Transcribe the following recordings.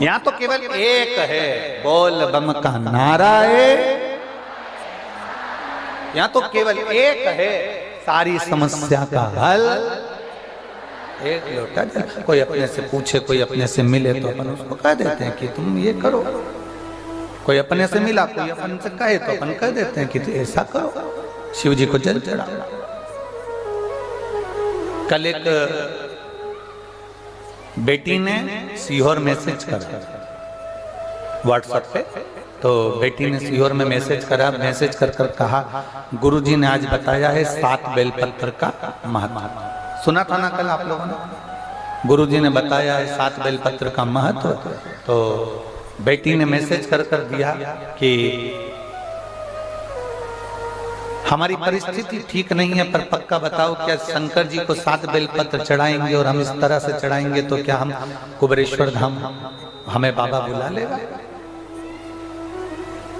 यहाँ तो केवल एक है, बोल बम का नारा है। यहाँ तो केवल एक है, सारी समस्या का हल एक लोटा जल। कोई अपने से पूछे, कोई अपने से मिले तो अपन उसको कह देते हैं कि तुम ये करो। कोई अपने से मिला, कोई अपन से कहे तो अपन कह देते हैं कि तुम ऐसा करो, शिव जी को जल चढ़ाओ। कल एक बेटी ने सीहोर मैसेज करा व्हाट्सएप पे, तो बेटी ने सीहोर में मैसेज करा, मैसेज कर कर कहा गुरुजी ने आज बताया है 7 बेलपत्र का महत्व। सुना था ना कल आप लोगों ने, गुरुजी ने बताया है 7 बेलपत्र का महत्व। तो बेटी ने मैसेज कर कर दिया कि हमारी परिस्थिति ठीक नहीं है, पर पक्का बताओ क्या शंकर जी को 7 बेलपत्र चढ़ाएंगे और हम इस तरह से चढ़ाएंगे तो क्या हम कुबेरेश्वर धाम हमें बाबा बुला लेगा।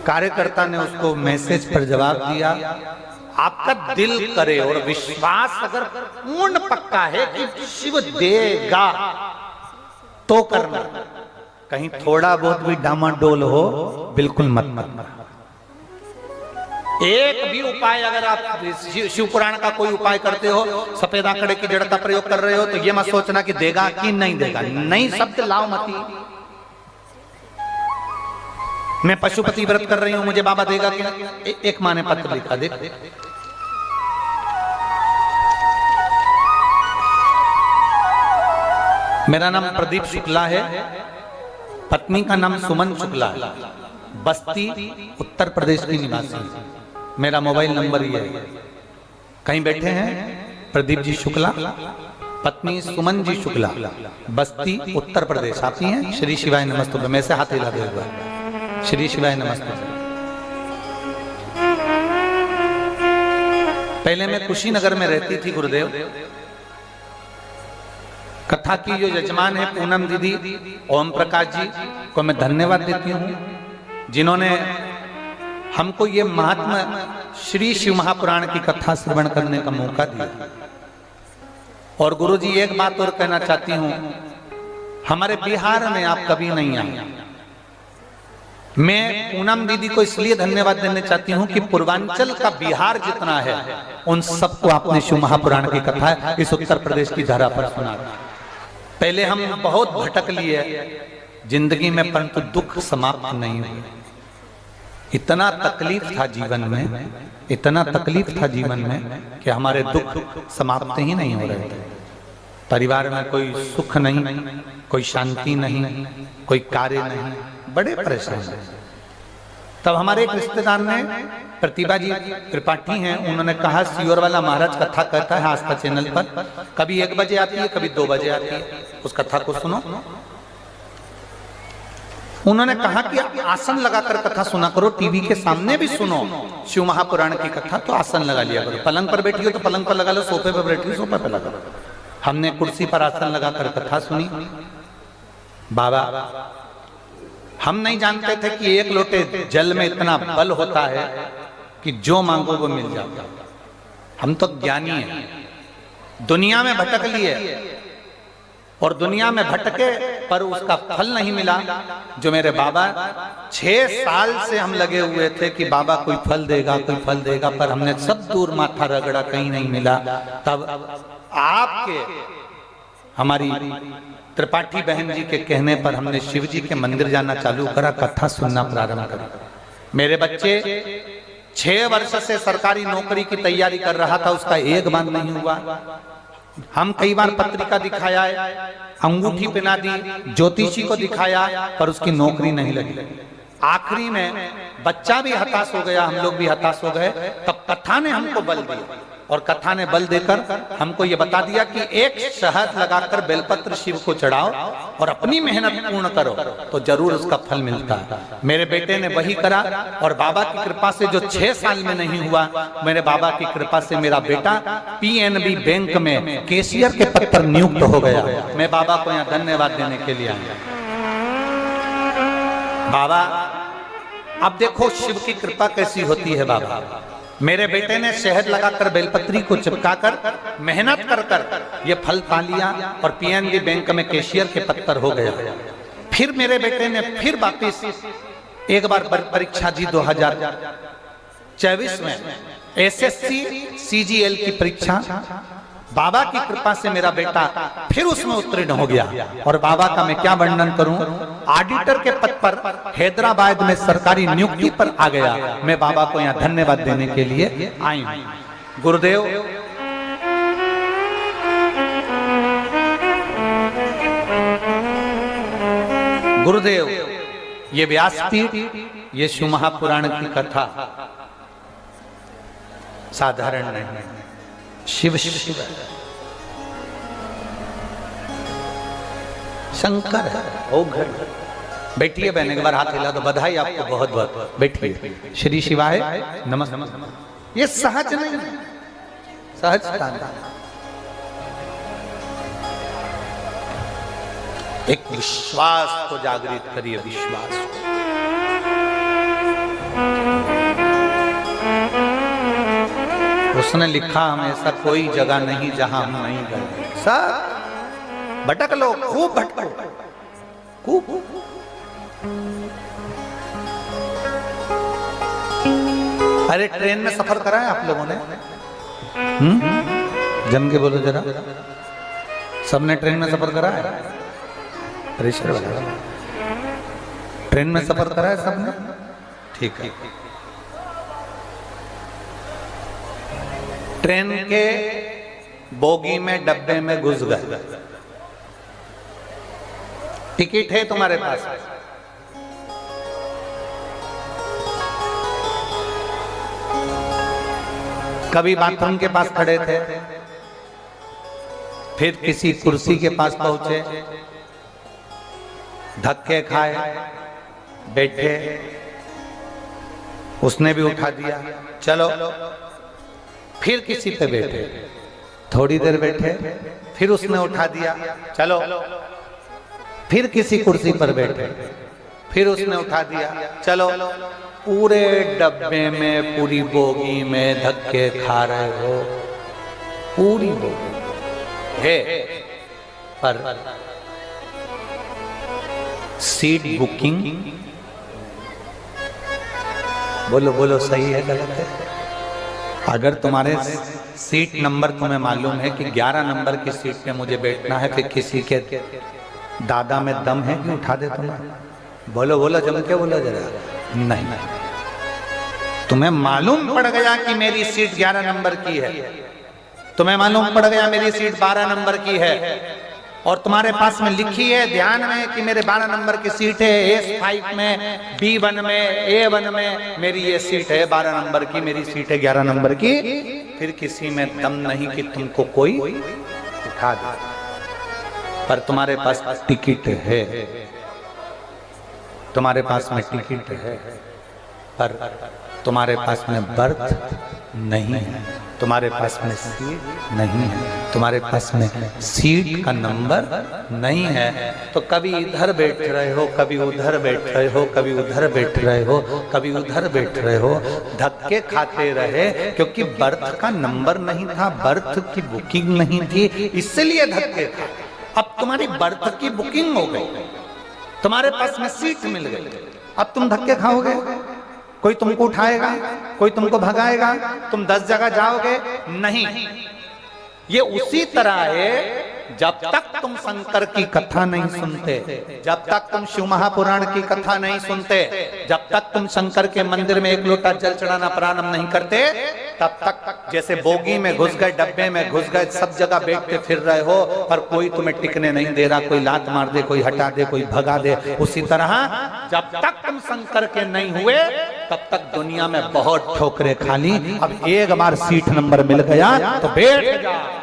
कार्यकर्ता ने उसको मैसेज पर जवाब दिया, आपका दिल करे और विश्वास अगर पूर्ण पक्का है कि शिव देगा तो करना, कहीं थोड़ा बहुत भी डामाडोल हो बिल्कुल मत। एक भी उपाय अगर आप शिव पुराण का कोई उपाय करते हो, सफेद आंकड़े की जड़ का प्रयोग कर रहे हो, तो ये मत सोचना कि देगा कि नहीं देगा। नहीं शब्द लाओ मती। मैं पशुपति व्रत कर रही हूं, मुझे बाबा देगा कि नहीं? एक माँ ने पत्र लिखा, देख मेरा नाम प्रदीप शुक्ला है, पत्नी का नाम सुमन शुक्ला है, बस्ती उत्तर प्रदेश की निवासी। मेरा मोबाइल नंबर ये है। कहीं बैठे हैं प्रदीप जी शुक्ला, पत्नी सुमन जी शुक्ला, बस्ती उत्तर प्रदेश। आप ही हैं? श्री शिवाय नमस्तुभ्य। मैं से हाथ हिला दे, श्री शिवाय नमस्तुभ्य। पहले मैं कुशीनगर में रहती थी गुरुदेव। कथा की जो यजमान है पूनम दीदी, ओम प्रकाश जी को मैं धन्यवाद देती हूँ, जिन्होंने हमको ये महात्मा श्री शिव महापुराण की कथा श्रवण करने का मौका दिया। और गुरुजी एक बात और कहना चाहती हूँ, हमारे बिहार में आप कभी नहीं आए। मैं पूनम दीदी को इसलिए धन्यवाद देना चाहती हूँ कि पूर्वांचल का बिहार जितना है उन सबको आपने शिव महापुराण की कथा इस उत्तर प्रदेश की धरा पर सुना। पहले हम बहुत भटक लिए जिंदगी में, परंतु दुख समाप्त नहीं हुए। इतना तकलीफ था जीवन में, इतना तकलीफ था जीवन में कि हमारे दुख समाप्त ही नहीं हो रहे थे। परिवार में कोई सुख नहीं, कोई शांति नहीं, कोई कार्य नहीं, बड़े परेशान हैं। तब हमारे एक रिश्तेदार ने, प्रतिभा जी त्रिपाठी हैं, उन्होंने कहा सीहोर वाला महाराज कथा कहता है आस्था चैनल पर, कभी 1 बजे आती है, कभी 2 बजे आती है, उस कथा को सुनो। उन्होंने कहा कि आप आसन लगाकर कथा सुना करो, टीवी के सामने भी सुनो शिव महापुराण की कथा, तो आसन लगा लिया करो। पलंग पर बैठी हो तो पलंग पर लगा लो, सोफे पर बैठी हो सोफे पर लगा लो। हमने कुर्सी पर आसन लगाकर कथा सुनी। बाबा, हम नहीं जानते थे कि 1 लोटे जल में इतना बल होता है कि जो मांगो वो मिल जाता। हम तो ज्ञानी हैं, दुनिया में भटक लिए और दुनिया में भटके पर उसका फल नहीं मिला। जो मेरे बाबा 6 साल से हम लगे हुए थे कि बाबा कोई फल देगा, कोई फल देगा, पर हमने सब दूर माथा रगड़ा, कहीं नहीं मिला। तब आपके, हमारी त्रिपाठी बहन जी के कहने पर हमने शिव जी के मंदिर जाना चालू करा, कथा सुनना प्रारंभ करा। मेरे बच्चे 6 वर्ष से सरकारी नौकरी की तैयारी कर रहा था, उसका एक बार नहीं हुआ। हम कई बार पत्रिका दिखाया, अंगूठी पहना दी, ज्योतिषी को दिखाया, पर उसकी नौकरी नहीं लगी। आखिरी में बच्चा भी हताश हो गया, हम लोग भी हताश हो गए। तब कथा ने हमको बल दिया, और कथा ने बल देकर हमको ये बता दिया कि एक शहद लगाकर बेलपत्र शिव को चढ़ाओ और अपनी मेहनत पूर्ण करो तो जरूर उसका फल मिलता है। मेरे बेटे ने वही करा, और बाबा की कृपा से जो 6 साल में नहीं हुआ, मेरे बाबा की कृपा से मेरा बेटा PNB बैंक में कैशियर के पद पर नियुक्त हो गया। मैं बाबा को यहाँ धन्यवाद देने के लिए आया। बाबा, अब देखो शिव की कृपा कैसी होती है। बाबा, मेरे बेटे ने शहद लगाकर बेलपत्री को चिपकाकर मेहनत कर कर ये फल पा लिया और PNB बैंक में कैशियर के पद पर हो गया। फिर मेरे बेटे ने फिर वापिस एक बार परीक्षा दी 2024 में एसएससी सीजीएल की परीक्षा। बाबा की कृपा से मेरा बेटा फिर उसमें उत्तीर्ण हो गया। और बाबा का मैं क्या वर्णन करूं, ऑडिटर के पद पर हैदराबाद में सरकारी नियुक्ति पर आ गया। मैं बाबा को यहाँ धन्यवाद देने के लिए आई हूं। गुरुदेव गुरुदेव, ये व्यासपीठ, ये शिव महापुराण की कथा साधारण नहीं, शिव शिव शंकर है। ओ घर बैठिए बहन, एक बार हाथ हिला दो, बधाई आपको बहुत बहुत। बैठिए। श्री शिवाय नमः। ये सहज नहीं, सहजता नहीं, एक विश्वास को जागृत करिए, विश्वास को। उसने लिखा हम ऐसा कोई जगह नहीं जहां हम नहीं गए। सब भटक लो, खूब भटको, खूब। अरे ट्रेन में सफर करा है आप लोगों ने? जम के बोलो जरा। सबने ट्रेन में सफर करा है? प्रेशर वाला ट्रेन में सफर करा है सबने? ठीक है। ट्रेन के बोगी में, डब्बे में घुस गए। टिकट है तुम्हारे पास? कभी बाथरूम के पास खड़े थे, फिर किसी कुर्सी के पास पहुंचे, धक्के खाए, बैठे, उसने भी उठा दिया, चलो। फिर किसी पे बैठे, थोड़ी देर बैठे, फिर उसने उठा दिया, चलो। फिर किसी कुर्सी पर बैठे, फिर उसने उठा दिया, चलो। पूरे डब्बे में, पूरी बोगी में धक्के खा रहे हो, पूरी बोगी है, पर सीट बुकिंग, बोलो बोलो, सही है गलत है? अगर तुम्हारे सीट नंबर तुम्हें मालूम है कि 11 नंबर की सीट पे मुझे बैठना है, फिर किसी के दादा में दम है कि उठा दे तुम्हें? बोलो बोलो, जम के बोलो जरा। नहीं, तुम्हें मालूम पड़ गया कि मेरी सीट 11 नंबर की है, तुम्हें मालूम पड़ गया मेरी सीट 12 नंबर की है, और तुम्हारे पास में लिखी है ध्यान में कि मेरे 12 नंबर की सीट है, S5 में, B1 में, A1 में मेरी ये सीट है 12 नंबर की, मेरी सीट है 11 नंबर की। फिर किसी में दम नहीं कि तुमको कोई उठा दे, पर तुम्हारे पास टिकट है, तुम्हारे पास में टिकट है, पर तुम्हारे पास में बर्थ नहीं है, तुम्हारे पास में सीट नहीं है, तुम्हारे पास में सीट का नंबर नहीं है। तो कभी इधर बैठ रहे हो, कभी उधर बैठ रहे हो, कभी उधर बैठ रहे हो, कभी उधर बैठ रहे हो, धक्के खाते रहे, क्योंकि बर्थ का नंबर नहीं था, बर्थ की बुकिंग नहीं थी, इसलिए धक्के खाते। अब तुम्हारी बर्थ की बुकिंग हो गई, तुम्हारे पास में सीट मिल गई, अब तुम धक्के खाओगे? कोई तुमको उठाएगा? कोई तुमको भगाएगा? तुम 10 जगह जाओगे? नहीं। ये उसी तरह है, जब तक तुम शंकर की कथा नहीं सुनते, जब तक तुम शिव महापुराण की कथा नहीं सुनते, जब तक तुम शंकर के मंदिर में एक लोटा जल चढ़ाना प्रारंभ नहीं करते, तब तक जैसे बोगी में घुस गए, डब्बे में घुस गए, सब जगह बैठते फिर रहे हो, पर कोई तुम्हें टिकने नहीं दे रहा, कोई लात मार दे, कोई हटा दे, कोई भगा दे। उसी तरह जब तक तुम शंकर के नहीं हुए, तब तक दुनिया में बहुत ठोकरे खा ली। अब एक बार सीट नंबर मिल गया तो बैठ जा।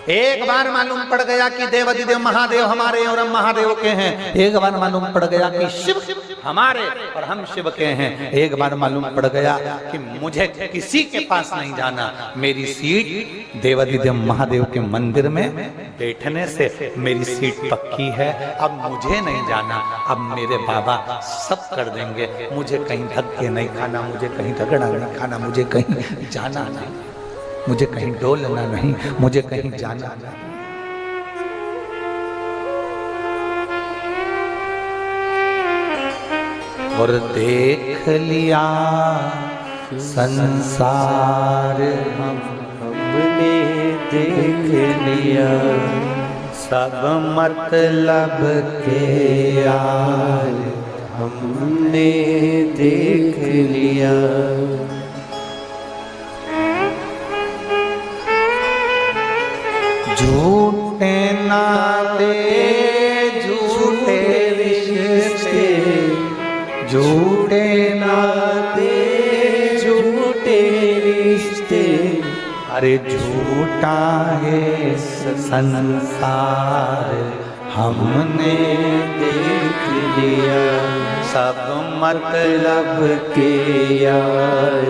एक बार मालूम पड़ गया कि देवाधिदेव महादेव हमारे और हम महादेव के हैं, एक बार मालूम पड़ गया कि शिव हमारे और हम शिव के हैं, एक बार मालूम पड़ गया कि मुझे किसी के पास नहीं जाना, मेरी सीट देवाधिदेव महादेव के मंदिर में बैठने से मेरी सीट पक्की है, अब मुझे नहीं जाना, अब मेरे बाबा सब कर देंगे, मुझे कहीं धक्के नहीं खाना, मुझे कहीं झगड़ा नहीं खाना, मुझे कहीं जाना नहीं, मुझे कहीं डोलना नहीं, मुझे कहीं जाना नहीं। और देख लिया संसार हमने देख लिया सब मतलब के यार हमने देख लिया। झूठे नाते झूठे रिश्ते, झूठे नाते झूठे रिश्ते, अरे झूठा है संसार हमने देख लिया सब मतलब के यार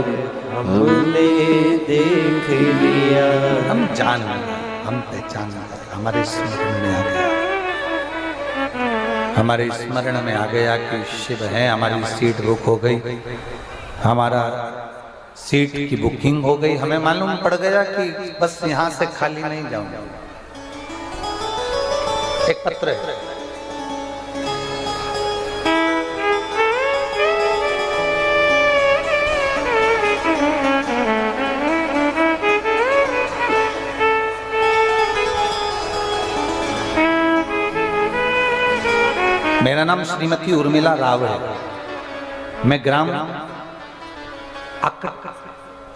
हमने देख लिया। हम जान हम पहचान हमारे स्मरण में आ गया, हमारे स्मरण में आ गया कि शिव है। हमारी सीट बुक हो गई, हमारा सीट की बुकिंग हो गई। हमें मालूम पड़ गया कि बस यहाँ से खाली नहीं जाऊंगा। एक पत्र है, मेरा नाम श्रीमती उर्मिला राव है। मैं ग्राम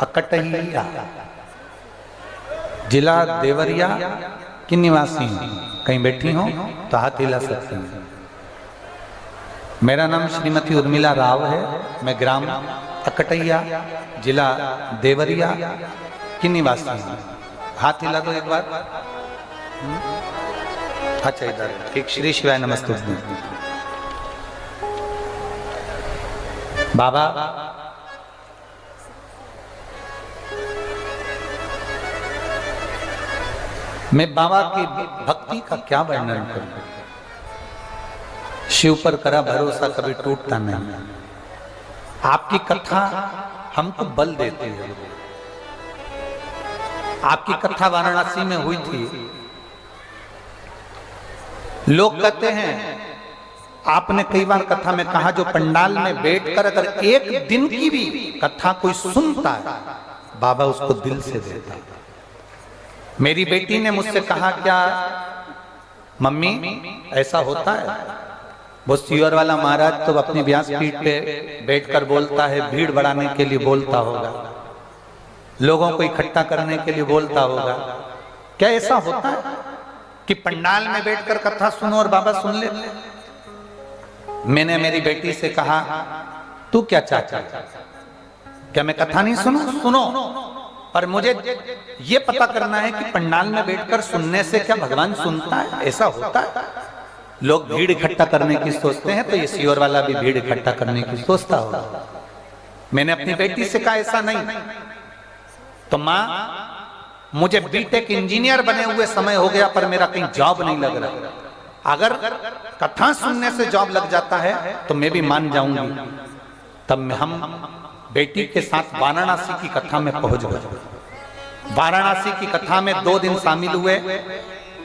अकटहिया जिला देवरिया की निवासी हूँ। कहीं बैठी हो तो हाथ हिला सकती हूँ। मेरा नाम श्रीमती उर्मिला राव है। मैं ग्राम अकटहिया जिला देवरिया की निवासी हूँ। हाथ हिला दो एक बार। अच्छा इधर ठीक। श्री शिवाय नमस्ते। बाबा मैं बाबा की भक्ति का क्या वर्णन करूं। शिव पर करा भरोसा कभी टूटता नहीं। आपकी कथा हमको बल देती है। आपकी कथा वाराणसी में हुई थी। लोग कहते हैं, आपने कई बार कथा में कहा, जो पंडाल में बैठकर अगर एक दिन की भी कथा कोई सुनता है, बाबा उसको दिल से देता है। मेरी बेटी ने मुझसे कहा, क्या मम्मी ऐसा होता है? वो सियोर वाला महाराज तो अपनी व्यासपीठ पे बैठकर बोलता है, भीड़ बढ़ाने के लिए बोलता होगा, लोगों को इकट्ठा करने के लिए बोलता होगा। क्या ऐसा होता है कि पंडाल में बैठकर कथा सुनो और बाबा सुन ले? मैंने मेरी बेटी से कहा, तू क्या चाहता है? क्या मैं कथा नहीं सुनूं? सुनो, पर मुझे ये पता करना है कि पंडाल में बैठकर सुनने से क्या भगवान सुनता है? ऐसा होता है? लोग भीड़ इकट्ठा करने की सोचते हैं, तो ये सियोर वाला भी भीड़ इकट्ठा करने की सोचता होगा। मैंने अपनी बेटी से कहा, ऐसा नहीं। तो माँ, मुझे बीटेक इंजीनियर बने हुए समय हो गया, पर मेरा कहीं जॉब नहीं लग रहा। अगर कथा सुनने से जॉब लग जाता है तो मैं भी मान जाऊंगी। तब हम बेटी के साथ वाराणसी की कथा में पहुंच गए। वाराणसी की कथा में 2 दिन शामिल हुए,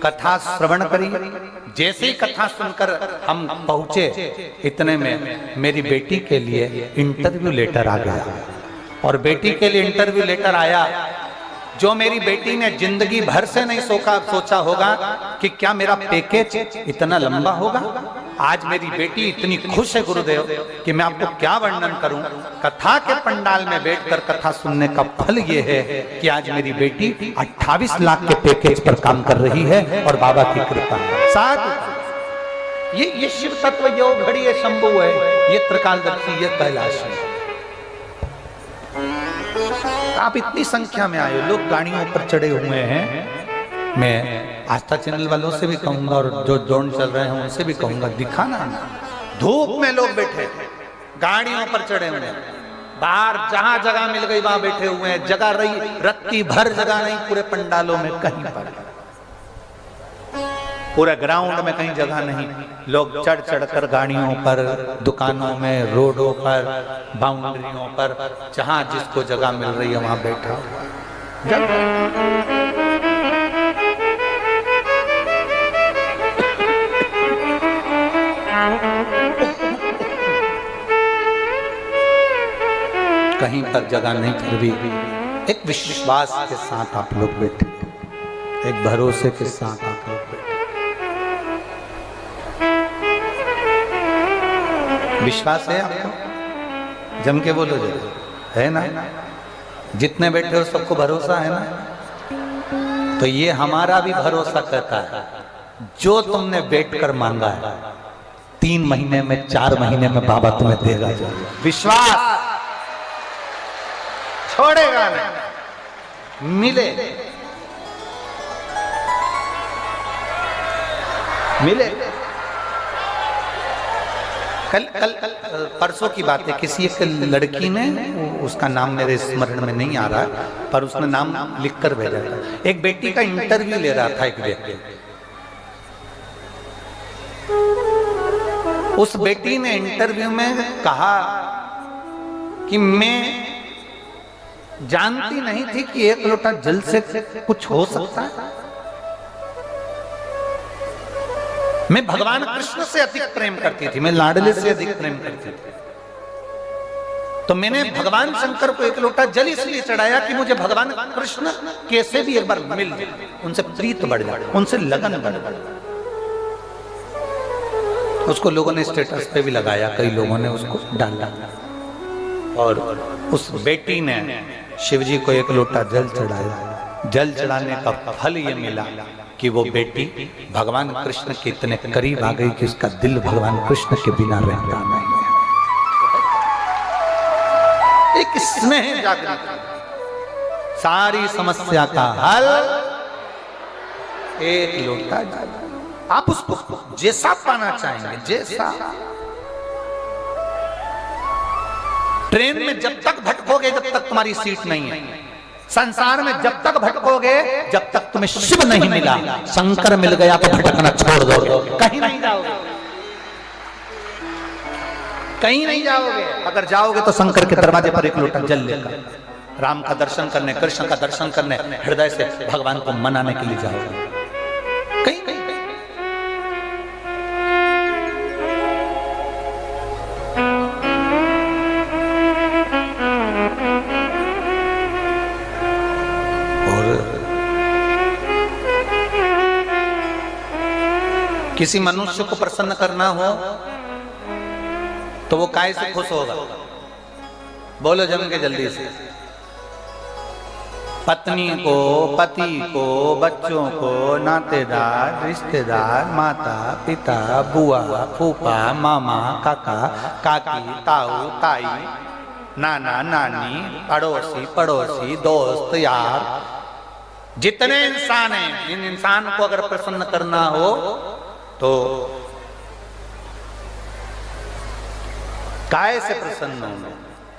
कथा श्रवण करी। जैसे ही कथा सुनकर हम पहुंचे, इतने में मेरी बेटी के लिए इंटरव्यू लेटर आ गया। और बेटी के लिए इंटरव्यू लेटर आया जो मेरी बेटी ने जिंदगी भर से नहीं सोचा होगा कि क्या मेरा पैकेज इतना लंबा होगा। आज मेरी बेटी इतनी खुश है गुरुदेव कि मैं आपको क्या वर्णन करूं। कथा के पंडाल में बैठकर कथा सुनने का फल ये है कि आज मेरी बेटी 28 लाख के पैकेज पर काम कर रही है और बाबा की कृपा है। साथ ये शिव तत्व, ये घड़ी है, शंभु है, ये त्रिकालदर्शी, ये कैलाश है। आप इतनी संख्या में आए हो, लोग गाड़ियों पर चढ़े हुए हैं। मैं आस्था चैनल वालों से भी कहूंगा और जो ड्रोन चल रहे हैं उनसे भी कहूंगा, दिखाना। धूप में लोग बैठे, गाड़ियों पर चढ़े हुए हैं, बाहर जहां जगह मिल गई वहां बैठे हुए हैं। जगह रही, रत्ती भर जगह नहीं पूरे पंडालों में, कहीं पर पूरे ग्राउंड में कहीं जगह नहीं। लोग चढ़ चढ़कर गाड़ियों पर, दुकानों में, रोडों पर, बाउंड्रियों पर, जहां जिसको जगह मिल रही है वहां बैठा कहीं पर जगह नहीं, फिर भी एक विश्वास के साथ आप लोग बैठे, एक भरोसे के साथ आप लोग बैठे। विश्वास है आपको? जम के बोलो जरा, है ना? जितने बैठे हो सबको भरोसा है ना? तो ये हमारा भी भरोसा कहता है, जो तुमने बैठकर मांगा है 3 महीने में 4 महीने में बाबा तुम्हें देगा। जो विश्वास छोड़ेगा नहीं, मिले मिले। कल परसों की बात है, किसी एक लड़की ने, उसका नाम मेरे स्मरण में नहीं आ रहा है, पर उसने नाम लिखकर भेजा था। एक बेटी का इंटरव्यू ले रहा था एक व्यक्ति। उस बेटी ने इंटरव्यू में कहा कि मैं जानती नहीं थी कि 1 लोटा जल से कुछ हो सकता है। मैं भगवान कृष्ण से अधिक प्रेम करती थी, मैं लाडले से अधिक प्रेम करती थी। तो मैंने भगवान शंकर को 1 लोटा जल इसलिए चढ़ाया कि मुझे भगवान कृष्ण कैसे भी एक बार मिल जाए, उनसे प्रीत बढ़ जाए, उनसे लगन बढ़ जाए। उसको लोगों ने स्टेटस पे भी लगाया, कई लोगों ने उसको डाला। और उस बेटी ने शिवजी को 1 लोटा जल चढ़ाया। जल चढ़ाने का फल ये मिला कि वो बेटी भगवान कृष्ण के इतने करीब आ गई कि उसका दिल भगवान कृष्ण के बिना रहता नहीं है। एक स्नेह जागृत, सारी समस्या का हल 1 लोटा जल। आप उसको जैसा पाना चाहेंगे, जैसा। ट्रेन में जब तक भटकोगे जब तक तुम्हारी सीट नहीं है। संसार में जब तक भटकोगे जब तक तुम्हें शिव नहीं मिला। शंकर मिल गया तो भटकना छोड़ दो, कहीं नहीं जाओगे, कहीं नहीं जाओगे। अगर जाओगे तो शंकर के दरवाजे पर 1 लोटा जल लेकर, राम का दर्शन करने, कृष्ण का दर्शन करने, हृदय से भगवान को मनाने के लिए जाओगे। कहीं नहीं। किसी मनुष्य को प्रसन्न करना हो तो वो काय से खुश होगा? बोलो जम के जल्दी से। पत्नी को, पति को, बच्चों को, नातेदार, रिश्तेदार, माता पिता, बुआ, फूफा, मामा, काका, काकी, ताऊ, ताई, नाना, नानी, पड़ोसी, दोस्त, यार, जितने इंसान हैं, इन इंसान को अगर प्रसन्न करना हो तो काय से प्रसन्न होना?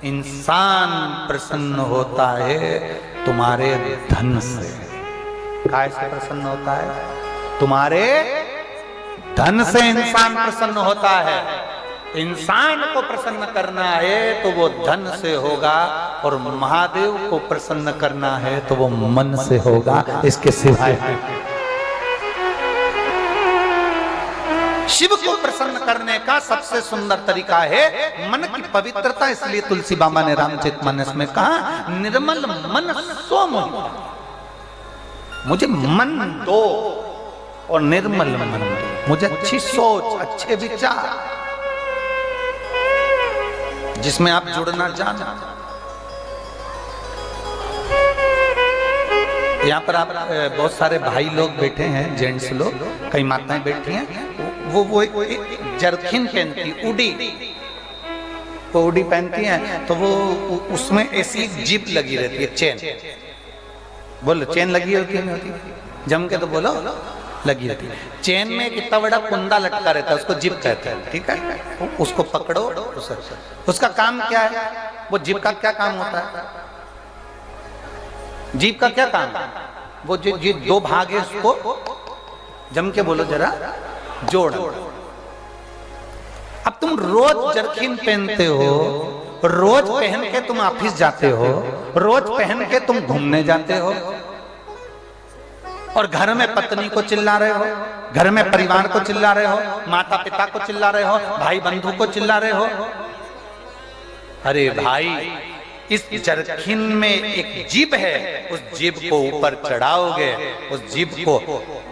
इंसान प्रसन्न होता है तुम्हारे धन से। काय से प्रसन्न होता है? तुम्हारे धन से इंसान प्रसन्न होता है। इंसान को प्रसन्न करना है तो वो धन से होगा, और महादेव को प्रसन्न करना है तो वो मन से होगा, इसके सिवाय। शिव को प्रसन्न करने का सबसे सुंदर तरीका है मन की पवित्रता। इसलिए तुलसी बाबा ने रामचरितमानस में कहा, निर्मल मन सो मोहिता। मुझे मन दो और निर्मल मन दो, मुझे अच्छी सोच, अच्छे विचार, जिसमें आप जुड़ना चाहना। यहाँ पर आप बहुत सारे भाई लोग बैठे हैं, जेंट्स लोग, कई माताएं बैठी हैं। वो एक जरखिन पहनती, उडी, वो उडी पहनती हैं, तो वो उसमें ऐसी जिप लगी रहती है, चेन। बोलो चेन लगी होती है? जम के तो बोलो लगी रहती है। चेन में कितना बड़ा कुंदा लटका रहता है, उसको जिप कहते हैं, ठीक है? उसको पकड़ो, उसका काम क्या है? वो जिप का क्या काम होता है? जीप का क्या काम? वो जो 2 भाग है उसको जम के बोलो जरा, जोड़। अब तुम रोज जरखिन पहनते हो, रोज पहन के तुम ऑफिस जाते हो, रोज पहन के तुम घूमने जाते हो, और घर में पत्नी को चिल्ला रहे हो, घर में परिवार को चिल्ला रहे हो, माता पिता को चिल्ला रहे हो, भाई बंधु को चिल्ला रहे हो। अरे भाई, इस जरखिन में एक जीभ है, उस जीभ को ऊपर चढ़ाओगे, उस जीभ को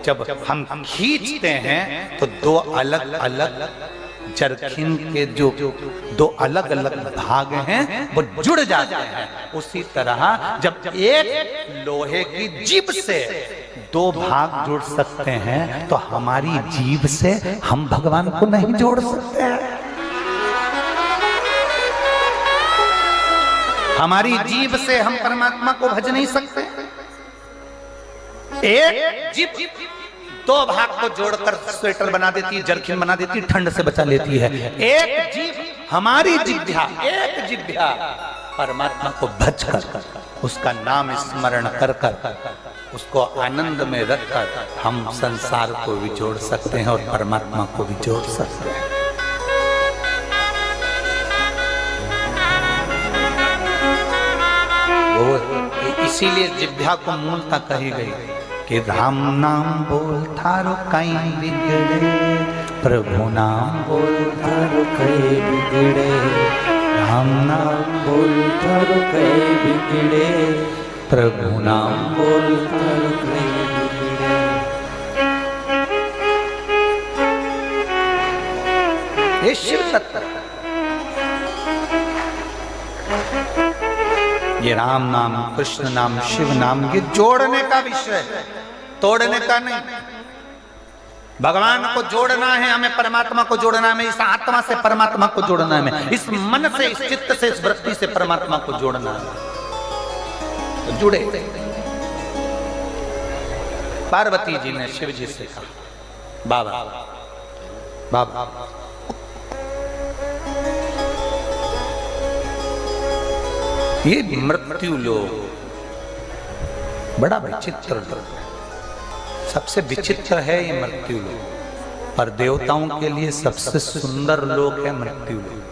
जब हम खींचते हैं तो दो अलग अलग जरखिन के जो दो अलग अलग भाग हैं वो जुड़ जाते हैं। उसी तरह जब एक लोहे की जीभ से दो भाग जुड़ सकते हैं तो हमारी जीभ से हम भगवान को नहीं जोड़ सकते हैं। हमारी जीभ से हम परमात्मा को भज नहीं सकते। एक जीभ दो भाग को जोड़कर स्वेटर बना देती है, जरखिन बना देती है, ठंड से बचा लेती है। एक जीभ हमारी जिह्वा, एक जिह्वा परमात्मा को भज कर उसका नाम स्मरण कर कर उसको आनंद में रखकर हम संसार को भी जोड़ सकते हैं और परमात्मा को भी जोड़ सकते हैं। वो इसीलिए जिह्वा को मूलता कही गई कि राम नाम बोल थारो कहीं बिगड़े, प्रभु नाम बोल थारो कहीं बिगड़े, राम नाम बोल थारो कहीं बिगड़े, प्रभु नाम बोल थारो कहीं बिगड़े। ये शिव तत्व, ये राम नाम, कृष्ण नाम, शिव नाम, ये जोड़ने का विषय है, तोड़ने का नहीं। भगवान को जोड़ना है हमें, परमात्मा को जोड़ना है हमें, इस आत्मा से परमात्मा को जोड़ना है हमें, इस मन से, इस चित्त से, इस वृत्ति से परमात्मा को जोड़ना है। तो जुड़े। पार्वती जी ने शिव जी से कहा, बाबा बाबा ये मृत्यु लोक बड़ा विचित्र, सबसे विचित्र है ये मृत्यु लोक, पर देवताओं के लिए सबसे सुंदर लोक है मृत्यु लोक,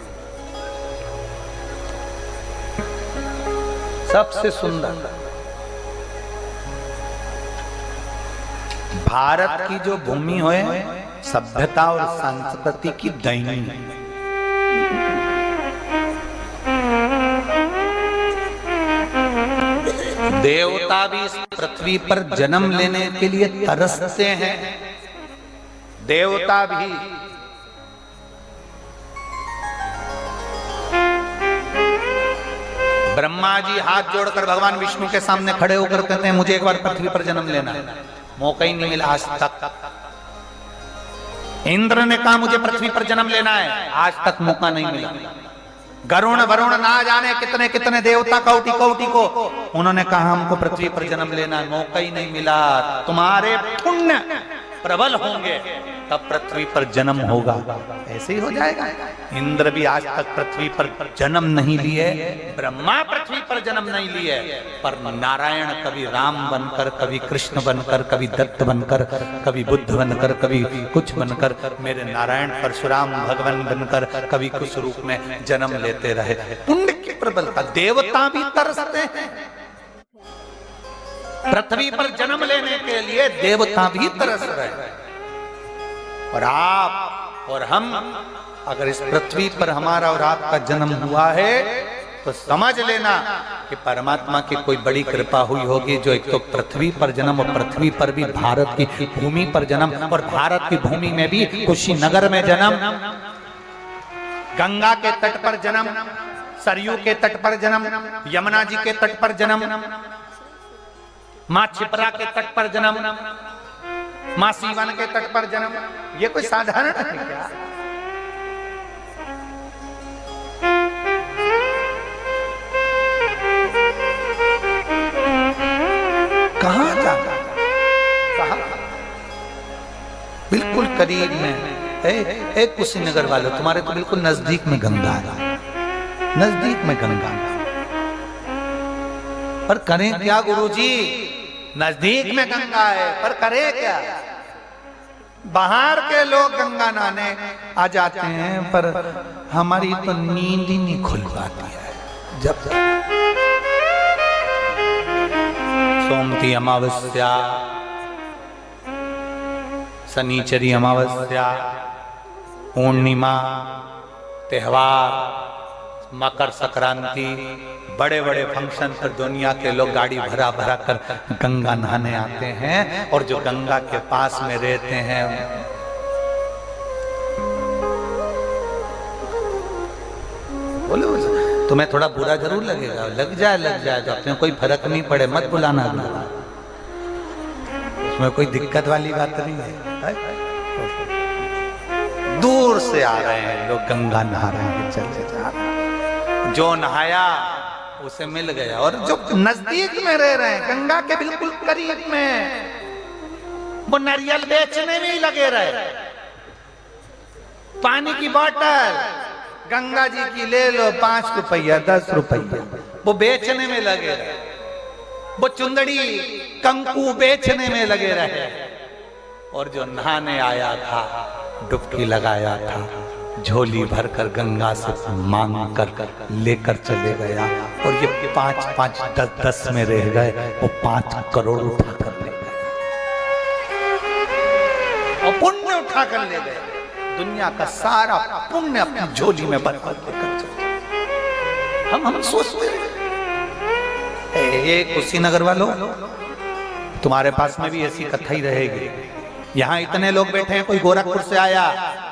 सबसे सुंदर। भारत की जो भूमि है सभ्यता और संस्कृति की दैनी, देवता भी इस पृथ्वी पर जन्म लेने के लिए तरसते हैं। देवता भी ब्रह्मा जी हाथ जोड़कर भगवान विष्णु के सामने खड़े होकर कहते हैं मुझे एक बार पृथ्वी पर जन्म लेना है, मौका ही नहीं मिला आज तक। इंद्र ने कहा मुझे पृथ्वी पर जन्म लेना है, आज तक मौका नहीं मिला। गरुण वरुण ना जाने कितने कितने देवता कौटी कौटी को उन्होंने कहा हमको पृथ्वी पर जन्म लेना है, मौका ही नहीं मिला। तुम्हारे पुण्य प्रबल होंगे तब पृथ्वी पर जन्म होगा, ऐसे ही हो जाएगा। इंद्र भी आज तक पृथ्वी पर जन्म नहीं लिए, ब्रह्मा पृथ्वी पर जन्म नहीं लिए, पर नारायण कभी राम बनकर, कभी कृष्ण बनकर, कभी दत्त बनकर, कभी बुद्ध बनकर, कभी कुछ बनकर, मेरे नारायण परशुराम भगवान बनकर कभी कुछ रूप में जन्म लेते रहे। पुण्य की प्रबलता, देवता भी तरसते हैं पृथ्वी पर जन्म लेने के लिए, देवता भी तरस रहे हैं। और आप और हम अगर इस पृथ्वी पर हमारा और आपका जन्म हुआ है तो समझ लेना कि परमात्मा की कोई बड़ी कृपा हुई होगी, जो एक तो पृथ्वी पर जन्म और पृथ्वी पर भी भारत की भूमि पर जन्म, और भारत की भूमि में भी कुशीनगर में जन्म, गंगा के तट पर जन्म, सरयू के तट पर जन्म, यमुना जी के तट पर जन्म, मां छिपरा के तट पर जन्म, मां सीवन के तट पर जन्म। ये कोई साधारण है क्या? कहां जाना, कहां? बिल्कुल करीब में एक कुशीनगर वाले, तुम्हारे तो बिल्कुल नजदीक में गंगा है, नजदीक में गंगा। पर करें क्या गुरुजी, नजदीक में गंगा है पर करें क्या? बाहर के लोग गंगा नहाने आ जाते हैं पर हमारी तो नींद ही नहीं खुल पाती है। जब सोमती अमावस्या, शनिचरी अमावस्या, पूर्णिमा, त्योहार, मकर संक्रांति, बड़े बड़े फंक्शन पर दुनिया के लोग गाड़ी भरा भरा कर गंगा नहाने आते हैं, और जो गंगा के पास में रहते हैं बोलो, तुम्हें थोड़ा बुरा जरूर लगेगा, लग जाए तो अपने कोई फर्क नहीं पड़े, मत बुलाना, उसमें कोई दिक्कत वाली बात नहीं है। दूर से आ रहे हैं लोग, गंगा नहा रहे हैं, चलते जा रहे हैं, जो नहाया उसे मिल गया, और जो नजदीक में रह रहे हैं गंगा के बिल्कुल करीब में, वो नारियल बेचने में ही लगे रहे, पानी की बोतल गंगा जी की ले लो 5 रुपया 10 रुपया, वो बेचने में लगे रहे, वो चुंदड़ी कंकु बेचने में लगे रहे, और जो नहाने आया था, डुबकी लगाया था, झोली भरकर गंगा से मांग कर लेकर चले गया, और ये 5-5 10-10 में रह गए, वो 5 करोड़ उठा कर ले गए, और पुण्य उठा कर ले गए, दुनिया का सारा पुण्य अपनी झोली में भरकर लेकर चले। हम सोचते हैं ये कुशीनगर वालों, तुम्हारे पास में भी ऐसी कथा ही रहेगी। यहाँ इतने लोग बैठे हैं, कोई गोरखपुर से आया,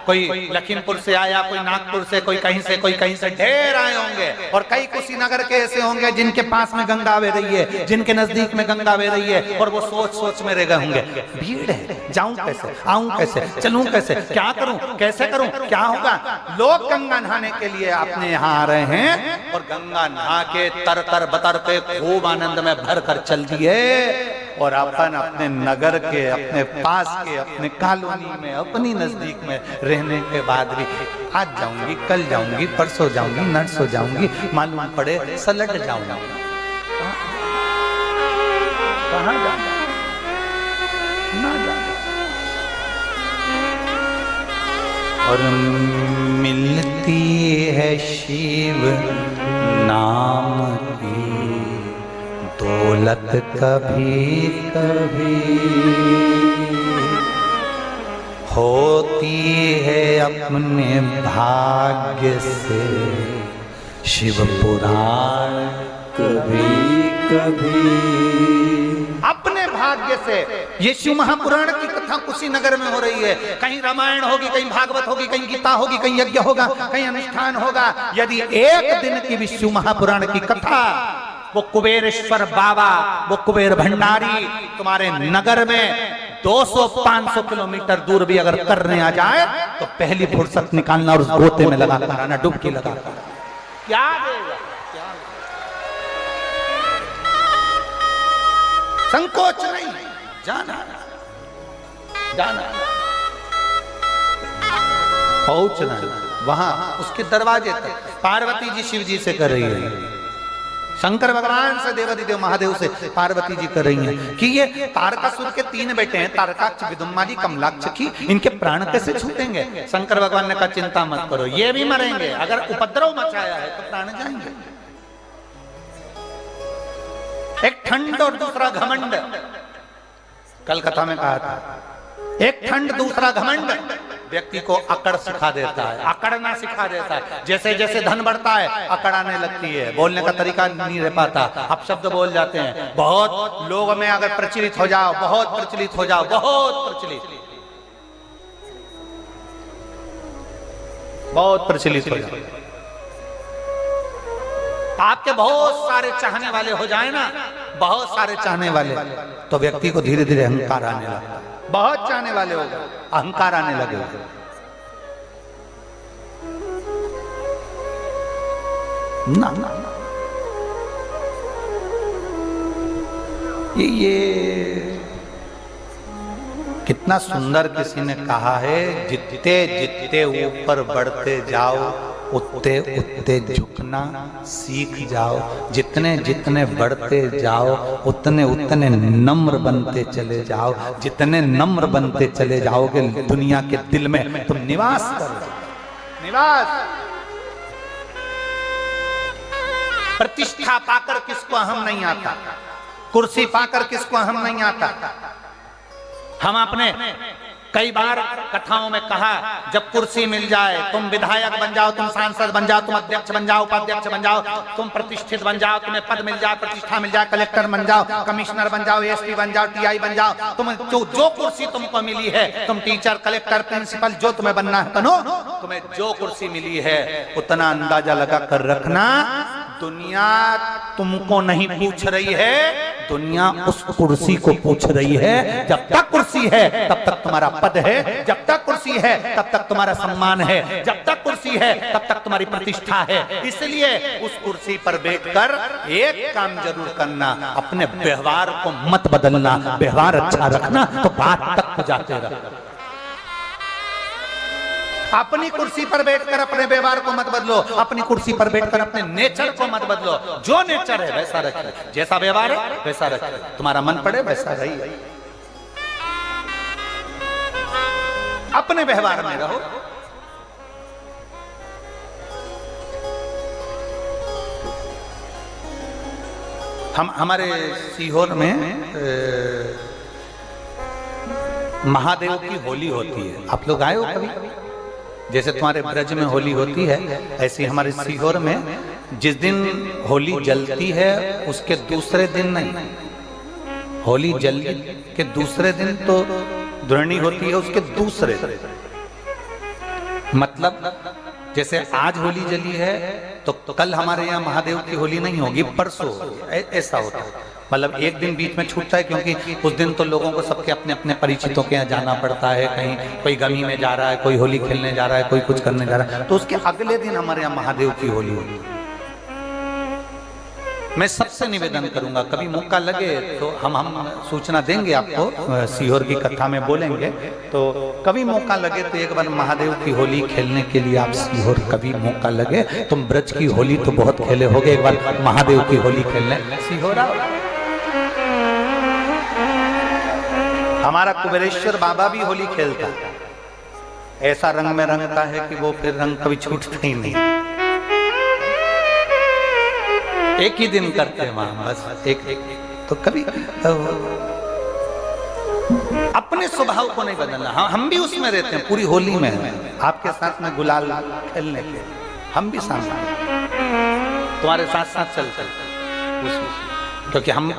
कोई लखीमपुर से आया, कोई नागपुर से, कोई कहीं से ढेर आए होंगे, और कई कुशीनगर के ऐसे होंगे जिनके पास में गंगा बह रही है, जिनके नजदीक में गंगा बह रही है, और वो सोच में रह गए होंगे, भीड़ है, जाऊं कैसे, आऊं कैसे, चलूं कैसे, क्या करूं, कैसे करूं, क्या होगा। लोग गंगा नहाने के लिए अपने यहाँ आ रहे हैं, और गंगा नहा के तर बतर पे खूब आनंद में भर कर चल दिए, और अपन अपने नगर के, अपने पास के, अपने कॉलोनी में, अपनी नजदीक में रहने के बाद भी आज जाऊंगी, कल जाऊंगी, परसों जाऊंगी, नरसों जाऊंगी, मालूम पड़े सलट जाऊंगा, कहाँ जाऊंगा, ना जाऊंगा। और मिलती है शिव नाम की दौलत कभी कभी, होती है अपने भाग्य से शिव पुराण कभी कभी, अपने भाग्य से। ये शिव महापुराण की कथा कुशीनगर में हो रही है, कहीं रामायण होगी, कहीं भागवत होगी, कहीं गीता होगी, कहीं यज्ञ होगा, कहीं अनुष्ठान होगा। यदि एक दिन की भी शिव महापुराण की कथा वो कुबेरेश्वर बाबा, वो कुबेर भंडारी तुम्हारे नगर में 200-500 किलोमीटर दूर भी अगर करने आ जाए, तो पहली फुर्सत निकालना और उस गोते में लगा कर आना, डुबकी लगा कर। क्या देगा, संकोच नहीं, जाना पहुंचना वहां उसके दरवाजे तक। पार्वती जी शिव जी से कर रही है, शंकर भगवान से, देवादिदेव महादेव से पार्वती जी कर रही हैं कि ये तारकासुर के 3 बेटे हैं, तारकाक्ष, विदुम्मादी, कमलाक्षी, इनके प्राण कैसे छूटेंगे। शंकर भगवान ने कहा चिंता मत करो, ये भी मरेंगे, अगर उपद्रव मचाया है तो प्राण जाएंगे। एक ठंड और दूसरा घमंड, कल कथा में कहा था, एक ठंड दूसरा घमंड व्यक्ति को अकड़ सिखा देता है, अकड़ना सिखा देता है। जैसे जैसे धन बढ़ता है अकड़ आने लगती है, बोलने का तरीका नहीं रह पाता, अब शब्द बोल जाते हैं। बहुत लोगों में अगर प्रचलित हो जाओ, बहुत प्रचलित हो जाओ, बहुत प्रचलित हो जाओ, आपके बहुत सारे चाहने वाले हो जाए ना, बहुत सारे चाहने वाले, तो व्यक्ति को धीरे धीरे अहंकार आने लगता है। बहुत चाहने वाले हो गए, अहंकार आने लगे। ना ना ये कितना सुंदर किसी ने कहा है, जितने जितने ऊपर बढ़ते जाओ उतने उतने झुकना सीख जाओ, जितने जितने बढ़ते जाओ उतने उतने नम्र बनते चले जाओ, जितने नम्र बनते चले जाओगे दुनिया के दिल में तुम निवास करो। निवास, प्रतिष्ठा पाकर किसको अहम नहीं आता, कुर्सी पाकर किसको अहम नहीं आता। हम अपने कई बार कथाओं में कहा, जब कुर्सी मिल जाए, तुम विधायक बन जाओ, तुम सांसद बन जाओ, तुम अध्यक्ष बन जाओ, उपाध्यक्ष बन जाओ, तुम प्रतिष्ठित बन जाओ, तुम्हें पद मिल जाए, प्रतिष्ठा मिल जाए, कलेक्टर बन जाओ, कमिश्नर बन जाओ, एसपी बन जाओ, टीआई बन जाओ, तुम जो कुर्सी तुमको मिली है, तुम टीचर, कलेक्टर, प्रिंसिपल, जो तुम्हें बनना है बनो, तुम्हें जो कुर्सी मिली है उतना अंदाजा लगा कर रखना, दुनिया तुमको नहीं पूछ रही है, दुनिया उस कुर्सी को पूछ रही है। जब तक कुर्सी है तब तक तुम्हारा पद है, जब तक कुर्सी है तब तक तुम्हारा सम्मान है, जब तक कुर्सी है तब तक तुम्हारी प्रतिष्ठा है। इसलिए उस कुर्सी पर बैठकर एक काम जरूर करना, अपने व्यवहार को मत बदलना, व्यवहार अच्छा रखना तो बात तक जाते रहो। अपनी कुर्सी पर बैठकर अपने व्यवहार को मत बदलो, अपनी कुर्सी पर बैठकर अपने नेचर को मत बदलो। जो नेचर है वैसा रखिए, जैसा व्यवहार है वैसा रखिए, तुम्हारा मन पड़े वैसा रहिए, अपने व्यवहार में रहो। हमारे सीहोर में महादेव की होली होती है, आप लोग आए हो कभी? जैसे तुम्हारे ब्रज में होली होती है, ऐसी हमारे सीहोर में जिस दिन होली जलती है उसके दूसरे दिन नहीं, होली जल के दूसरे दिन तो द्रोणी होती है, उसके दूसरे दिन, मतलब जैसे आज होली जली है तो कल हमारे यहाँ महादेव की होली नहीं होगी, परसों ऐसा होता है। मतलब एक दिन बीच में छूटता है, क्योंकि उस दिन तो लोगों को सबके अपने अपने परिचितों के यहाँ जाना पड़ता है, कहीं कोई गमी में जा रहा है, कोई होली खेलने जा रहा है, कोई कुछ करने जा रहा है, तो उसके अगले दिन हमारे यहाँ महादेव की होली होगी। मैं सबसे निवेदन करूंगा, कभी मौका लगे तो हम सूचना देंगे आपको, सीहोर की कथा में बोलेंगे, तो कभी मौका लगे तो एक बार महादेव की होली खेलने के लिए आप सीहोर, कभी मौका लगे, तुम ब्रज की होली तो बहुत खेले होगे, एक बार महादेव की होली खेलने सीहोर आओ। हमारा कुबेरेश्वर बाबा भी होली खेलता है, ऐसा रंग में रंगता है कि वो फिर रंग कभी छूटता ही नहीं, एक ही दिन करते हैं वहां बस एक तो कभी अपने स्वभाव को नहीं बदलना। हम भी उसमें रहते हैं, पूरी होली में आपके साथ में गुलाल खेलने के, हम भी साथ तुम्हारे साथ साथ चलते हैं, क्योंकि हम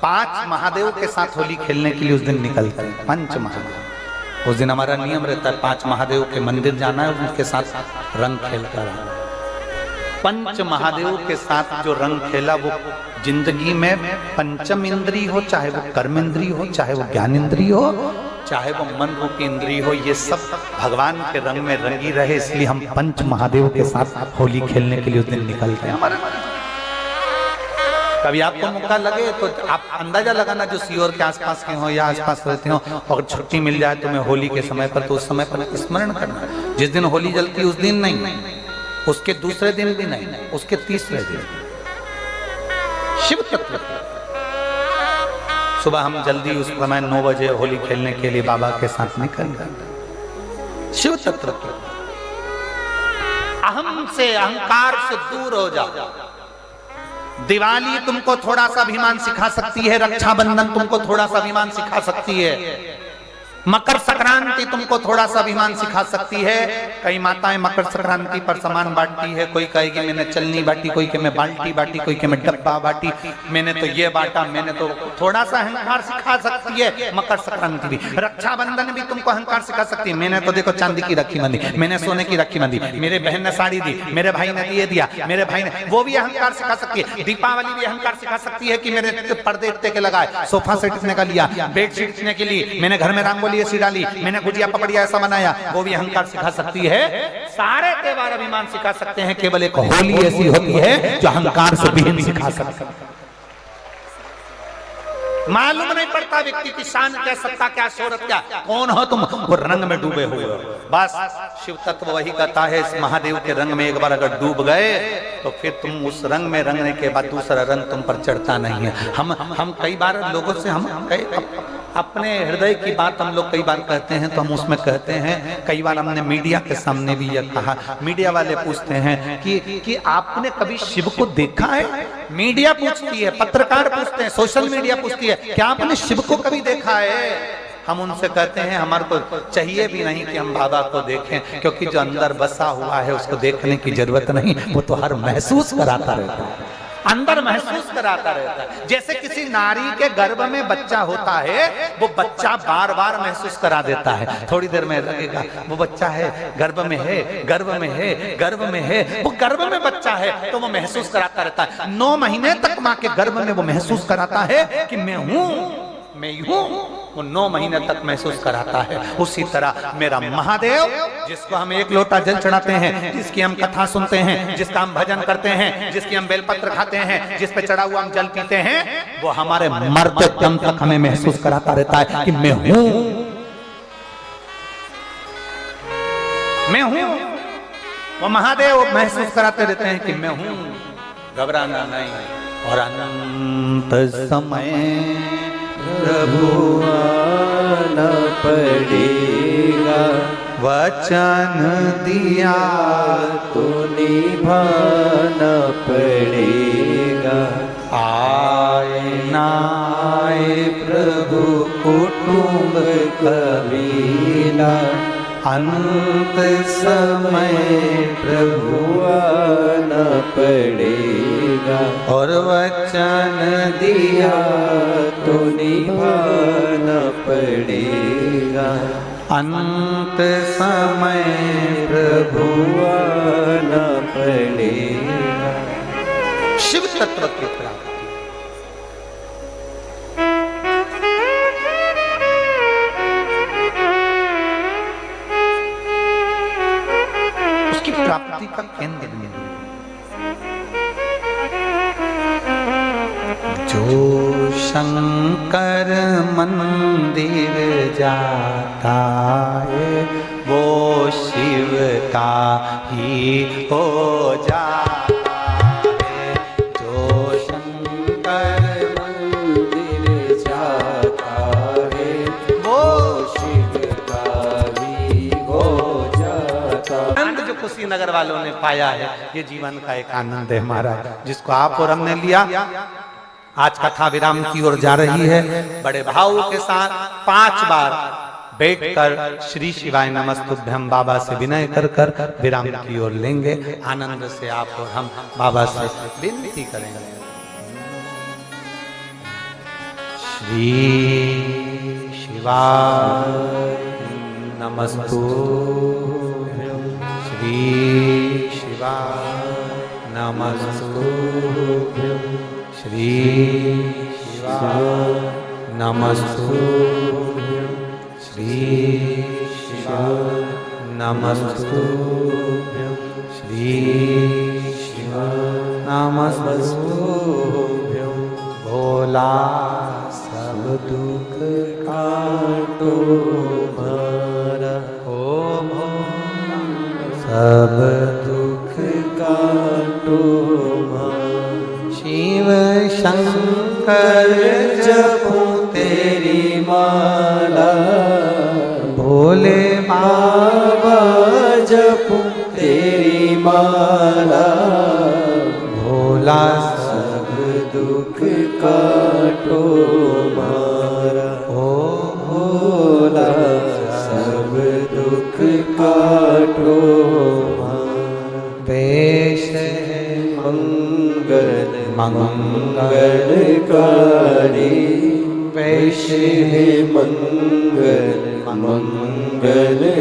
5 महादेव के साथ होली खेलने के लिए उस दिन निकलते हैं। 5 महादेव, उस दिन हमारा नियम रहता है 5 महादेव के मंदिर जाना है, उनके साथ रंग खेल कर आना। 5 महादेव के साथ जो रंग खेला वो जिंदगी में पंचम इंद्री हो, चाहे वो कर्म इंद्री हो, चाहे वो ज्ञान इंद्री हो, चाहे वो मन रूपी इंद्री हो, ये सब भगवान के रंग में रंगी रहे, इसलिए हम 5 महादेव के साथ होली खेलने के लिए उस दिन निकलते हैं। हमारे कभी आपको मौका लगे तो आप अंदाजा लगाना, जो सीहोर के आसपास के हो या आसपास रहते हो, और छुट्टी मिल जाए तुम्हें होली के समय पर, तो उस समय पर स्मरण करना, जिस दिन होली जलती उस दिन नहीं, उसके दूसरे दिन भी नहीं, उसके तीसरे दिन शिव तत्व। सुबह हम जल्दी उस समय 9 बजे होली खेलने के लिए बाबा के साथ निकल गए। शिव तत्व, अहम से, अहंकार से दूर हो जाओ। दिवाली तुमको थोड़ा सा अभिमान सिखा सकती है, रक्षाबंधन तुमको थोड़ा सा अभिमान सिखा सकती है, मकर संक्रांति तुमको थोड़ा सा अभिमान सिखा सकती है। कई माताएं मकर संक्रांति पर सामान बांटती है, कोई कहेगी मैंने चलनी बांटी, कोई के मैं बाल्टी बांटी, कोई के मैं डब्बा बांटी, मैंने तो ये बांटा, मैंने तो थोड़ा सा अहंकार सिखा सकती है मकर संक्रांति भी। रक्षाबंधन भी तुमको अहंकार सिखा सकती है, मैंने तो देखो चांदी की राखी बंधी, मैंने सोने की राखी बंधी, मेरे बहन ने साड़ी दी, मेरे भाई ने ये दिया, मेरे भाई ने, वो भी अहंकार सिखा सकती है। दीपावली भी अहंकार सिखा सकती है कि मेरे पर्दे इतने के लगाए, सोफा सेट इतने का लिया, बेडशीट इतने के लिए, मैंने घर में रंगोली ऐसी डाली, मैंने गुजिया पपड़िया ऐसा बनाया, वो भी अहंकार सिखा सकती है। सारे त्योहार अभिमान सिखा सकते हैं, केवल एक होली ऐसी होती है जो अहंकार से विहीन सिखा सकती है। मालूम नहीं पड़ता व्यक्ति की शान क्या, सत्ता क्या, शोहरत क्या, कौन हो तुम, वो रंग में डूबे हुए हो। बस शिव तत्व वही कहता है, इस महादेव के रंग में एक बार अगर डूब गए तो फिर तुम उस रंग में रंगने के बाद दूसरा रंग तुम पर चढ़ता नहीं है। हम कई बार लोगों से हम अपने हृदय की बात हम लोग कई बार कहते हैं, तो हम उसमें कहते हैं, कई बार हमने मीडिया के सामने भी यह कहा, मीडिया वाले पूछते हैं कि आपने कभी शिव को देखा है? मीडिया पूछती है, पत्रकार पूछते हैं, सोशल मीडिया पूछती है, क्या आपने शिव को कभी देखा है? हम उनसे कहते हैं हमारे को चाहिए भी नहीं कि हम बाबा को देखें, क्योंकि जो अंदर बसा हुआ है उसको देखने की जरूरत नहीं, वो तो हर महसूस कराता रहता है, अंदर महसूस कराता रहता है। जैसे किसी नारी के गर्भ में बच्चा होता है, वो बच्चा बार बार महसूस करा देता है, थोड़ी देर में लगेगा वो बच्चा है, गर्भ में है, गर्भ में है, गर्भ में है, वो गर्भ में बच्चा है तो वो महसूस कराता रहता है। 9 महीने तक माँ के गर्भ में वो महसूस कराता है कि मैं हूं, मैं हूं, वो 9 महीने तक महसूस कराता है। उसी तरह मेरा महादेव, जिसको हम 1 लोटा जल चढ़ाते हैं, जिसकी हम कथा सुनते हैं, जिसका हम भजन करते हैं, जिसकी हम बेलपत्र खाते हैं, जिस पे चढ़ा हुआ हम जल पीते हैं, वो हमारे मरते दम तक हमें महसूस कराता रहता है कि मैं हूं, मैं हूं। वो महादेव महसूस कराते रहते हैं कि मैं हूं, घबराना नहीं। और अनंत समय प्रभु आना पड़ेगा, वचन दिया तो निभाना पड़ेगा। आए ना आए प्रभु कुटुंब कबीला, अंत समय प्रभु आना पड़ेगा। और वचन दिया तो निभाना पड़ेगा। अंत समय प्रभु आना पड़ेगा। शिव तत्व की प्राप्ति। उसकी प्राप्ति का केंद्र में जो शंकर मंदिर जाता है वो शिव का ही हो जाता है। जो शंकर मंदिर जाता है वो शिव का भी हो जाता। आनंद जो कुशीनगर वालों ने पाया है, ये जीवन का एक आनंद है महाराज, जिसको आप और हमने लिया। आज कथा विराम की ओर जा रही है। बड़े भाव के साथ 5 बार बैठकर श्री शिवाय नमस्तुभ्यम बाबा से विनय कर कर विराम की ओर लेंगे। आनंद से आप और हम बाबा से विनती करेंगे। श्री शिवाय नमस्तुभ्यम, श्री शिवाय नमस्तुभ्यम, श्री शिवाय नमस्तुभ्यम, श्री शिवाय नमस्तुभ्यम, श्री शिवाय नमस्तुभ्यम। भोला सब दुख काटो मारा, ओ भोला सब दुख काटो मारा। शिव शंकर जपूं तेरी माला, भोले बाबा जपूं तेरी माला। भोला सब दुख काटो मारा, ओ भोला सब दुख काटो मारा। वेश मंगल मंगलकारी, वैश मंगल मंगलकारी।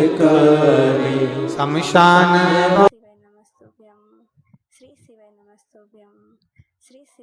शमशान शिवाय नमस्तुभ्यं, श्री शिवाय नमस्तुभ्यं, श्री शिवाय